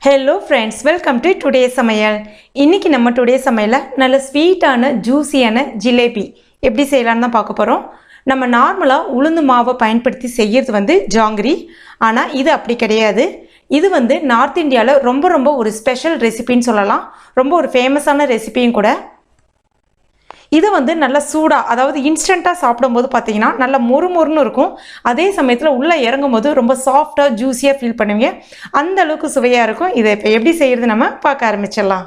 Hello friends, welcome to today's Samayal. இன்னைக்கு நம்ம today's சமையல்ல நல்ல ஸ்வீட்டான ஜூசியான ஜிலேபி எப்படி செய்யலாம்னு தான் பார்க்க போறோம். நம்ம நார்மலா உளுந்து மாவை பயன்படுத்தி செய்யிறது ஜாங்கிரி. ஆனா இது அப்படி கிடையாது. இது நார்த் இந்தியால ரொம்ப ஒரு ஸ்பெஷல் ரெசிபின்னு சொல்லலாம். ரொம்ப ஒரு ஃபேமஸான ரெசிபியும் கூட. இது நல்ல சூடா அதாவது இன்ஸ்டன்ட்டா சாப்பிடும்போது பாத்தீங்கன்னா நல்ல மொறுமொறுன்னு இருக்கும். அதே சமயத்துல உள்ள இறங்கும்போது ரொம்ப சாஃப்ட்டா ஜூசியா ஃபீல் பண்ணுவீங்க. அந்த அளவுக்கு சுவையா இருக்கும். இதை இப்போ எப்படி செய்யறது நம்ம பார்க்க ஆரம்பிச்சிடலாம்.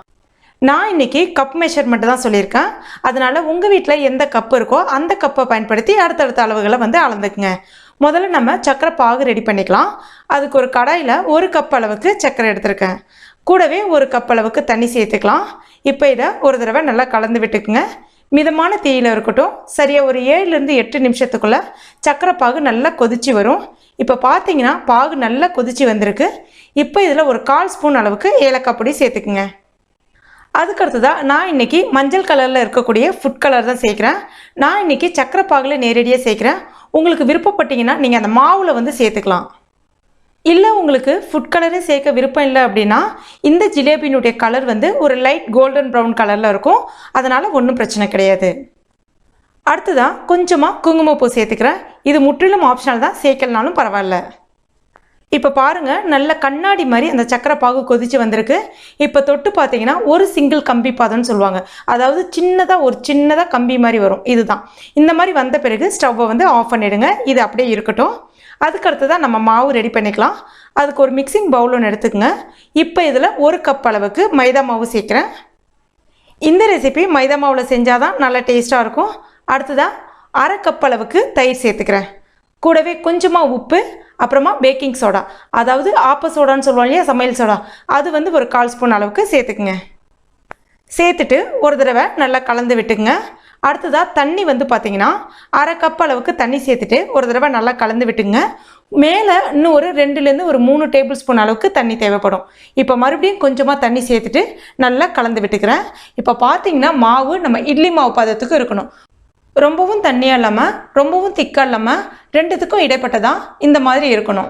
நான் இன்னைக்கு கப் மெஷர்மெண்ட் தான் சொல்லியிருக்கேன். அதனால உங்க வீட்டில் எந்த கப் இருக்கோ அந்த கப்பை பயன்படுத்தி அடுத்தடுத்த அளவுகளை அளந்துக்குங்க. முதல்ல நம்ம சக்கரை பாகு ரெடி பண்ணிக்கலாம். அதுக்கு ஒரு கடாயில் ஒரு கப் அளவுக்கு சக்கரை எடுத்திருக்கேன். கூடவே ஒரு கப் அளவுக்கு தண்ணி சேர்த்துக்கலாம். இப்போ இதை ஒரு தடவை நல்லா கலந்து விட்டுக்குங்க. மிதமான தீயில இருக்கட்டும். சரியா ஒரு 7லிருந்து 8 நிமிஷத்துக்குள்ள சக்கரை பாகு நல்லா கொதிச்சு வரும். இப்போ பார்த்தீங்கன்னா பாகு நல்லா கொதிச்சு வந்திருக்கு. இப்போ இதில் ஒரு 1/4 ஸ்பூன் அளவுக்கு ஏலக்காய் பொடி சேர்த்துக்குங்க. அதுக்கடுத்ததாக நான் இன்னைக்கு மஞ்சள் கலரில் இருக்கக்கூடிய ஃபுட் கலர் தான் சேர்க்குறேன். நான் இன்னைக்கு சக்கரை பாகில் நேரடியாக சேர்க்குறேன். உங்களுக்கு விருப்பப்பட்டீங்கன்னா நீங்கள் அந்த மாவில் சேர்த்துக்கலாம். இல்லை உங்களுக்கு ஃபுட் கலரே சேர்க்க விருப்பம் இல்லை அப்படின்னா இந்த ஜிலேபியினுடைய கலர் ஒரு லைட் கோல்டன் ப்ரௌன் கலரில் இருக்கும். அதனால் ஒன்றும் பிரச்சனை கிடையாது. அடுத்ததான் கொஞ்சமாக குங்குமப்பூ சேர்த்துக்கிறேன். இது முற்றிலும் ஆப்ஷனல் தான், சேர்க்கலனாலும் பரவாயில்ல. இப்போ பாருங்கள், நல்ல கண்ணாடி மாதிரி அந்த சக்கரை பாகு கொதிச்சு வந்திருக்கு. இப்போ தொட்டு பார்த்தீங்கன்னா ஒரு சிங்கிள் கம்பி பாதம்னு சொல்லுவாங்க. அதாவது சின்னதாக கம்பி மாதிரி வரும். இதுதான். இந்த மாதிரி வந்த பிறகு ஸ்டவ்வை ஆஃப் பண்ணிவிடுங்க. இது அப்படியே இருக்கட்டும். அதுக்கடுத்து தான் நம்ம மாவு ரெடி பண்ணிக்கலாம். அதுக்கு ஒரு மிக்சிங் பவுல் ஒன்று எடுத்துக்கங்க. இப்போ இதில் ஒரு கப் அளவுக்கு மைதா மாவு சேர்க்குறேன். இந்த ரெசிபி மைதா மாவில் செஞ்சால் தான் நல்லா டேஸ்ட்டாக இருக்கும். அடுத்ததாக அரை கப் அளவுக்கு தயிர் சேர்த்துக்கிறேன். கூடவே கொஞ்சமாக உப்பு, அப்புறமா பேக்கிங் சோடா, அதாவது ஆப்ப சோடான்னு சொல்லுவாங்க இல்லையா, சமையல் சோடா, அது ஒரு 1/4 ஸ்பூன் அளவுக்கு சேர்த்துக்குங்க. சேர்த்துட்டு ஒரு தடவை நல்லா கலந்து விட்டுக்குங்க. அடுத்ததாக தண்ணி பார்த்தீங்கன்னா அரை கப் அளவுக்கு தண்ணி சேர்த்துட்டு ஒரு தடவை நல்லா கலந்து விட்டுங்க. மேலே இன்னும் ஒரு 2லேருந்து ஒரு 3 டேபிள் ஸ்பூன் அளவுக்கு தண்ணி தேவைப்படும். இப்போ மறுபடியும் கொஞ்சமாக தண்ணி சேர்த்துட்டு நல்லா கலந்து விட்டுக்கிறேன். இப்போ பார்த்தீங்கன்னா மாவு நம்ம இட்லி மாவு பதத்துக்கு இருக்கணும். ரொம்பவும் தண்ணியாக இல்லாமல் ரொம்பவும் திக்காக இல்லாமல் ரெண்டுத்துக்கும் இடைப்பட்டதான் இந்த மாதிரி இருக்கணும்.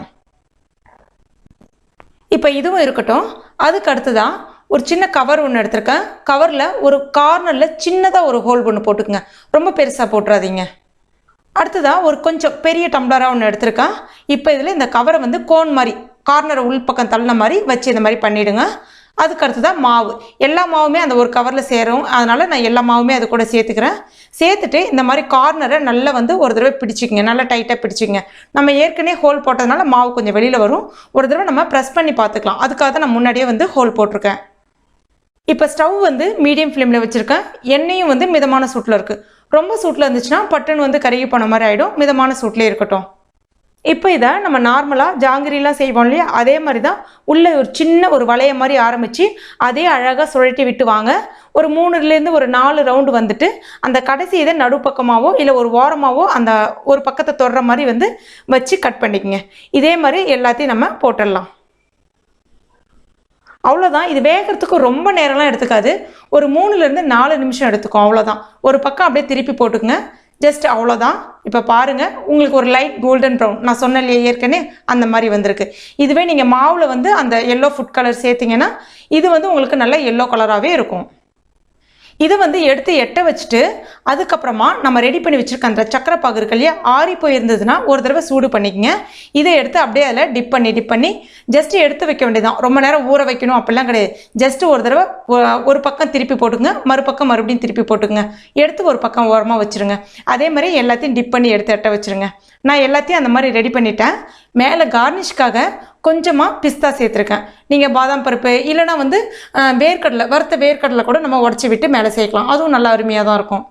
இப்போ இதுவும் இருக்கட்டும். அதுக்கு அடுத்துதான் ஒரு சின்ன கவர் ஒன்று எடுத்திருக்கேன். கவரில் ஒரு கார்னரில் சின்னதாக ஒரு ஹோல் ஒன்று போட்டுக்குங்க. ரொம்ப பெருசாக போட்டுறாதீங்க. அடுத்ததாக ஒரு கொஞ்சம் பெரிய டம்ளராக ஒன்று எடுத்திருக்கேன். இப்போ இதில் இந்த கவரை கோன் மாதிரி கார்னரை உள்பக்கம் தள்ளின மாதிரி வச்சு இந்த மாதிரி பண்ணிவிடுங்க. அதுக்கு அடுத்ததாக மாவு, எல்லா மாவுமே அந்த ஒரு கவரில் சேரும். அதனால் நான் எல்லா மாவுமே அது கூட சேர்த்துக்கிறேன். சேர்த்துட்டு இந்த மாதிரி கார்னரை நல்லா ஒரு தடவை பிடிச்சிக்கங்க. நல்லா டைட்டாக பிடிச்சிக்கங்க. நம்ம ஏற்கனவே ஹோல் போட்டதுனால மாவு கொஞ்சம் வெளியில் வரும். ஒரு தடவை நம்ம ப்ரெஸ் பண்ணி பார்த்துக்கலாம். அதுக்காக தான் நான் முன்னாடியே ஹோல் போட்டிருக்கேன். இப்போ ஸ்டவ் மீடியம் ஃப்ளேமில் வச்சுருக்கேன். எண்ணெயும் மிதமான சூட்டில் இருக்குது. ரொம்ப சூட்டில் இருந்துச்சுன்னா பட்டுன்னு கருகி போன மாதிரி ஆகிடும். மிதமான சூட்லேயே இருக்கட்டும். இப்போ இதை நம்ம நார்மலாக ஜாங்கிரிலாம் செய்வோம் இல்லையா, அதே மாதிரி தான் உள்ளே ஒரு சின்ன ஒரு வளைய மாதிரி ஆரம்பித்து அதே அழகாக சுழட்டி விட்டு வாங்க. ஒரு 3லேருந்து ஒரு 4 ரவுண்டு வந்துட்டு அந்த கடைசி இதை நடுப்பக்கமாகவோ இல்லை ஒரு ஓரமாகவோ அந்த ஒரு பக்கத்தை தொடுற மாதிரி வச்சு கட் பண்ணிக்கங்க. இதே மாதிரி எல்லாத்தையும் நம்ம போட்டுடலாம். அவ்வளோதான். இது வேகிறதுக்கு ரொம்ப நேரம்லாம் எடுத்துக்காது. ஒரு 3லேருந்து 4 நிமிஷம் எடுத்துக்கும். அவ்வளோதான். ஒரு பக்கம் அப்படியே திருப்பி போட்டுக்குங்க. ஜஸ்ட் அவ்வளோதான். இப்போ பாருங்கள், உங்களுக்கு ஒரு லைட் கோல்டன் ப்ரௌன், நான் சொன்னேன் இல்லையா ஏற்கனவே, அந்த மாதிரி வந்திருக்கு. இதுவே நீங்கள் மாவில் அந்த எல்லோ ஃபுட் கலர் சேர்த்திங்கன்னா இது உங்களுக்கு நல்ல எல்லோ கலராகவே இருக்கும். இதை எடுத்து எட்ட வச்சுட்டு அதுக்கப்புறமா நம்ம ரெடி பண்ணி வச்சுருக்க அந்த சக்கரை பாகு இருக்கு இல்லையா, ஆறி போயிருந்ததுன்னா ஒரு தடவை சூடு பண்ணிக்கங்க. இதை எடுத்து அப்படியே அதில் டிப் பண்ணி ஜஸ்ட் எடுத்து வைக்க வேண்டியதான். ரொம்ப நேரம் ஊற வைக்கணும் அப்படிலாம் கிடையாது. ஜஸ்ட் ஒரு தடவை ஒரு பக்கம் திருப்பி போட்டுங்க, மறுபக்கம் மறுபடியும் திருப்பி போட்டுங்க. எடுத்து ஒரு பக்கம் ஓரமாக வச்சுருங்க. அதே மாதிரி எல்லாத்தையும் டிப் பண்ணி எடுத்து எட்ட வச்சுருங்க. நான் எல்லாத்தையும் அந்த மாதிரி ரெடி பண்ணிட்டேன். மேலே கார்னிஷ்காக கொஞ்சமாக பிஸ்தா சேர்த்துருக்கேன். நீங்கள் பாதாம் பருப்பு இல்லைனா வேர்க்கடலை, வறுத்த வேர்க்கடலை கூட நம்ம உடச்சி விட்டு மேலே சேர்க்கலாம். அதுவும் நல்லா அருமையாக தான் இருக்கும்.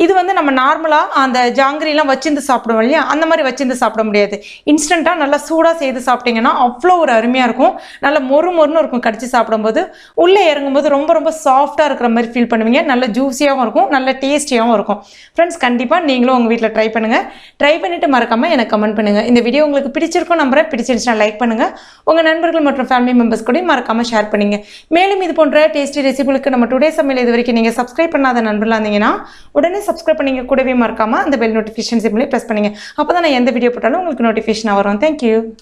இது நம்ம நார்மலாக அந்த ஜாங்கிரிலாம் வச்சிருந்து சாப்பிடுவோம் இல்லையா, அந்த மாதிரி வச்சிருந்து சாப்பிட முடியாது. இன்ஸ்டண்ட்டாக நல்லா சூடாக செய்து சாப்பிட்டீங்கன்னா அவ்வளோ ஒரு அருமையாக இருக்கும். நல்லா மொறுன்னு இருக்கும். கடிச்சு சாப்பிடும்போது உள்ளே இறங்கும்போது ரொம்ப சாஃப்டாக இருக்கிற மாதிரி ஃபீல் பண்ணுவீங்க. நல்ல ஜூஸியாகவும் இருக்கும், நல்ல டேஸ்டியாகவும் இருக்கும். ஃப்ரெண்ட்ஸ், கண்டிப்பாக நீங்களும் உங்கள் வீட்டில் ட்ரை பண்ணுங்கள். ட்ரை பண்ணிவிட்டு மறக்காமல் எனக்கு கமெண்ட் பண்ணுங்கள். இந்த வீடியோ உங்களுக்கு பிடிச்சிருக்கும் நம்புறேன். பிடிச்சிருச்சுன்னா லைக் பண்ணுங்கள். உங்கள் நண்பர்கள் மற்றும் ஃபேமிலி மெம்பர்ஸ் கூட மறக்காமல் ஷேர் பண்ணுங்க. மேலும் இது போன்ற டேஸ்டி ரெசிபிகளுக்கு நம்ம டுடே சமையல் இது வரைக்கும் நீங்கள் சப்ஸ்கிரைப் பண்ணாத நண்பர்களாக இருந்தீங்கன்னா உடனே சப்ஸ்கிரைப் பண்ணிங்க. கூடவே மறக்காம அந்த பெல் நோட்டிஃபிகேஷன் சிம்பிளை பிரஸ் பண்ணுங்க. அப்பதான் நான் எந்த வீடியோ போட்டாலும் உங்களுக்கு நோட்டிஃபிகேஷன் வரும். Thank you.